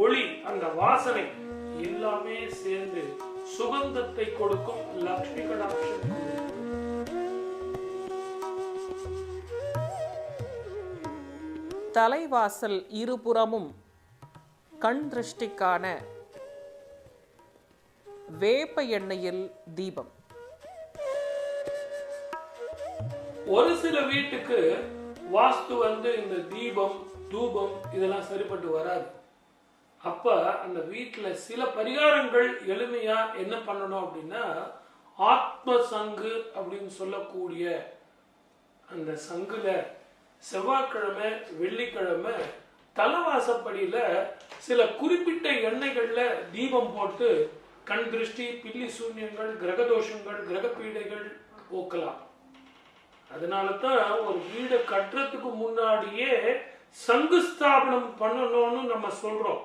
ஒளி, அந்த வாசனை எல்லாமே சேர்ந்து சுகந்தத்தை கொடுக்கும். லக்ஷ்மி கடாட்சம். தலைவாசல் இருபுறமும் கண் திருஷ்டிக்கான வேப்ப எண்ணெயில் தீபம். ஒரு சில வீட்டுக்கு வாஸ்து இந்த தீபம் தூபம் இதெல்லாம் சரிப்பட்டு வராது. அப்ப அந்த வீட்டுல சில பரிகாரங்கள் எளிமையா என்ன பண்ணணும் அப்படின்னா, ஆத்ம சங்கு அப்படின்னு சொல்லக்கூடிய அந்த சங்குல செவ்வாய்க்கிழமை வெள்ளிக்கிழமை தலைவாசப்படியில சில குறிப்பிட்ட எண்ணெய்கள்ல தீபம் போட்டு கண் திருஷ்டி, பில்லி சூன்யங்கள், கிரகதோஷங்கள், கிரக பீடைகள் போக்கலாம். அதனாலதான் ஒரு வீடை கட்டுறதுக்கு முன்னாடியே சங்கு ஸ்தாபனம் பண்ணணும்னு நம்ம சொல்றோம்.